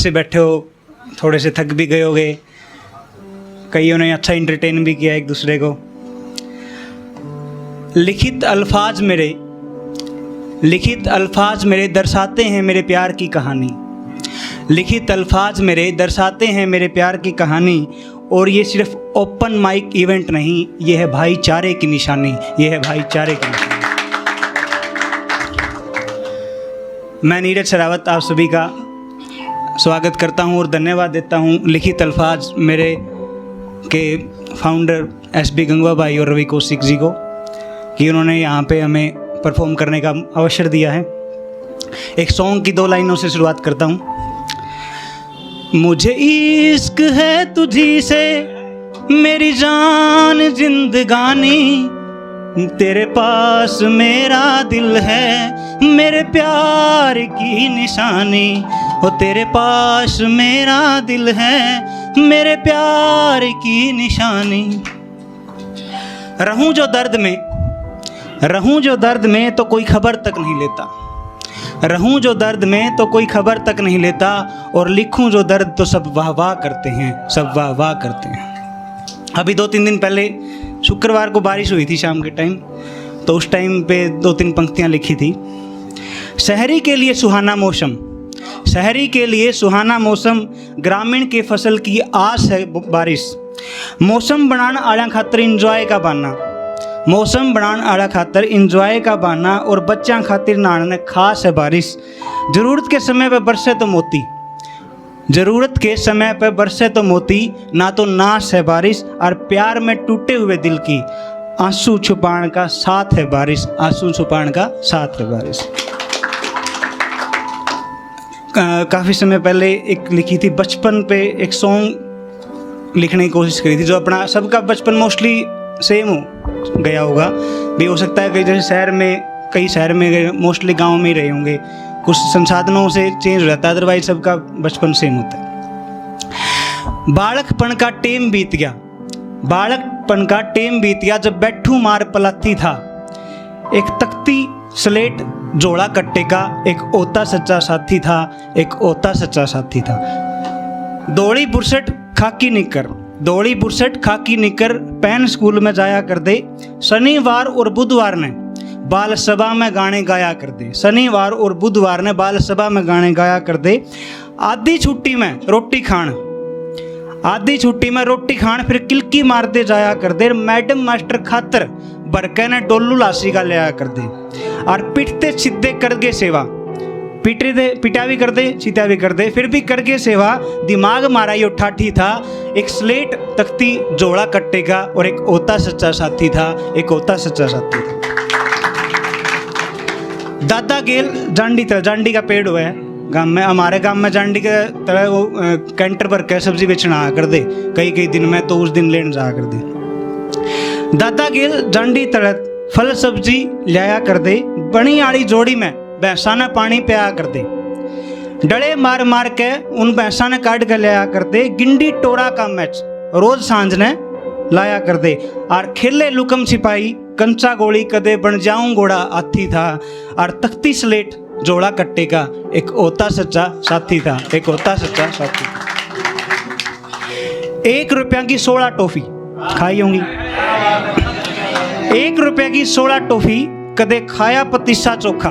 से बैठे हो, थोड़े से थक भी गए होगे, कईयों ने अच्छा इंटरटेन भी किया एक दूसरे को। लिखित अल्फाज मेरे दर्शाते हैं मेरे प्यार की कहानी। लिखित अल्फाज मेरे दर्शाते हैं मेरे प्यार की कहानी। और ये सिर्फ ओपन माइक इवेंट नहीं, ये है भाईचारे की निशानी, ये है भाईचारे की निशानी। मैं नीरज शेरावत आप सभी का स्वागत करता हूं और धन्यवाद देता हूं लिखित अल्फाज मेरे के फाउंडर एसबी गंगवा भाई और रवि कौशिक जी को, कि उन्होंने यहाँ पे हमें परफॉर्म करने का अवसर दिया है। एक सॉन्ग की 2 लाइनों से शुरुआत करता हूँ। मुझे इश्क है तुझी से मेरी जान जिंदगानी, तेरे पास मेरा दिल है मेरे प्यार की निशानी। ओ तेरे पास मेरा दिल है मेरे प्यार की निशानी। रहूं जो दर्द में तो कोई खबर तक नहीं लेता, रहूं जो दर्द में तो कोई खबर तक नहीं लेता, और लिखूं जो दर्द तो सब वाह वाह करते हैं, सब वाह वाह करते हैं। अभी 2-3 दिन पहले शुक्रवार को बारिश हुई थी शाम के टाइम, तो उस टाइम पे 2-3 पंक्तियां लिखी थी। शहरी के लिए सुहाना मौसम, शहरी के लिए सुहाना मौसम, ग्रामीण के फसल की आस है बारिश। मौसम बनान आला खातर इंजॉय का बहाना, मौसम बनान आला खातर इंजॉय का बहाना, और बच्चों खातिर नहाने खास है बारिश। ज़रूरत के समय पर बरसे तो मोती, ज़रूरत के समय पर बरसे तो मोती, ना तो नाश है बारिश, और प्यार में टूटे हुए दिल की आंसू छुपाने का साथ है बारिश, आंसू छुपाने का साथ है बारिश। काफ़ी समय पहले एक लिखी थी, बचपन पे एक सॉन्ग लिखने की कोशिश करी थी, जो अपना सबका बचपन मोस्टली सेम हो गया होगा भी, हो सकता है कई जैसे कई शहर में मोस्टली गांव में ही रहे होंगे, कुछ संसाधनों से चेंज हो जाता है, अदरवाइज सबका बचपन सेम होता है। बालकपन का टेम बीत गया, बालकपन का टेम बीत गया, जब बैठू मार पलाती था, एक तख्ती स्लेट जोड़ा कट्टे का, एक ओता सच्चा साथी था, एक ओता सच्चा साथी था। दौड़ी बुरसट खाकी निकर, दौड़ी बुरसट खाकी निकर पहन स्कूल में जाया कर दे, शनिवार और बुधवार ने बाल सभा में गाने गाया कर दे, शनिवार और बुधवार ने बाल सभा में गाने गाया कर दे। आधी छुट्टी में रोटी खान, आधी छुट्टी में रोटी खान, फिर किलकी मारते जाया कर दे, मैडम मास्टर खातर बरके ने डोलू लासी का लिया कर दे। और पिटते छिद्दे कर गए सेवा, पिटा भी कर दे सीता भी कर दे, फिर भी करके सेवा, दिमाग मारा यो ठाठी था, एक स्लेट तख्ती जोड़ा कट्टे का, और एक ओता सच्चा साथी था, एक ओता सच्चा साथी था। दादा गेल जांडी तरह, जांडी का पेड़ हुआ है गांव में, हमारे गांव में जांडी के तरह वो कैंटर भर के सब्जी बेचना आ कर दे कई दिन में, तो उस दिन लेने जा कर दे। दादा गेल जांडी तरह फल सब्जी लाया कर दे, बनी आड़ी जोड़ी में भैंसा ने पानी पिया कर दे, डले मार मार के उन भैंसा ने काट कर लाया कर दे। गिंडी टोरा का मैच रोज सांझ ने लाया कर दे, और खेले लुकम छिपाई कंचा गोली कदे बन जाऊं घोड़ा हाथी था, और तख्ती स्लेट जोड़ा कट्टे का, एक ओता सच्चा साथी था, एक ओता सच्चा साथी था। 1 रुपया की 16 टॉफी खाई होंगी, 1 रुपये की 16 टॉफी कदे खाया पतीसा चोखा,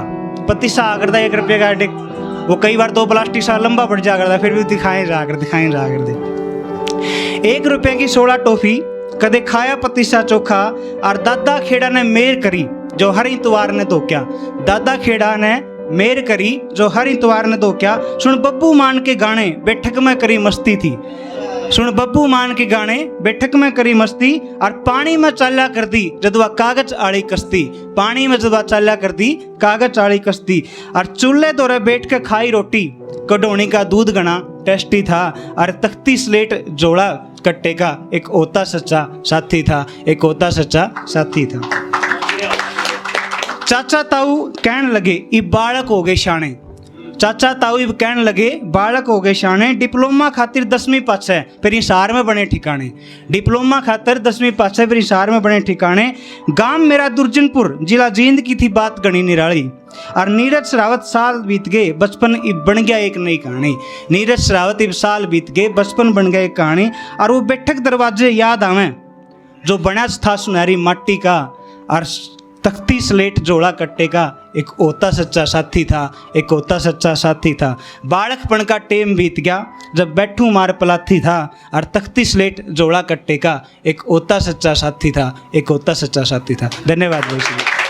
पतीसा आ करता 1 रुपये का एडिक, वो कई बार 2 प्लास्टिक सा लंबा बढ़ जा करता, फिर भी दिखाए जा कर दे। 1 रुपये की 16 टॉफी कदे खाया पतीसा चोखा, और दादा खेड़ा ने मेर करी जो हर इतवार ने धोक्या, दादा खेड़ा ने मेर करी जो हर इतवार ने धोक्या। सुन बब्बू मान के गाने बैठक में करी मस्ती थी, सुन बब्बू मान के गाने बैठक में करी मस्ती, और पानी में चाल्या कर दी जदवा कागज आड़ी कश्ती, पानी में जदवा चाल्या कर दी कागज आड़ी कश्ती। और चूल्हे दौरे बैठ के खाई रोटी, कटोनी का दूध गना टेस्टी था, और तख्ती स्लेट जोड़ा कट्टे का, एक ओता सच्चा साथी था, एक ओता सच्चा साथी था। चाचा ताऊ कहन लगे ई बालक हो गए शाणे, चाचा ताऊ कहन लगे बालक हो गए शाने, डिप्लोमा खातिर 10वीं पास है फिर हिसार में बने ठिकाने। डिप्लोमा खातिर 10वीं पास है फिर हिसार में बने ठिकाने। गांव मेरा दुर्जनपुर, जिला जींद की थी बात गणी निराली। और नीरज शरावत साल बीत गए, बचपन बन गया एक नई कहानी। नीरज शरावत इब साल बीत गए, बचपन बन गया एक कहानी। और वो बैठक दरवाजे याद आवें जो बना था सुनहरी माटी का, और तख्ती स्लेट जोड़ा कट्टे का। एक होता सच्चा साथी था, एक होता सच्चा साथी था। बालकपन का टेम बीत गया जब बैठू मार पलाथी था, और तख्ती स्लेट जोड़ा कट्टे का। एक होता सच्चा साथी था, एक होता सच्चा साथी था। धन्यवाद भाई।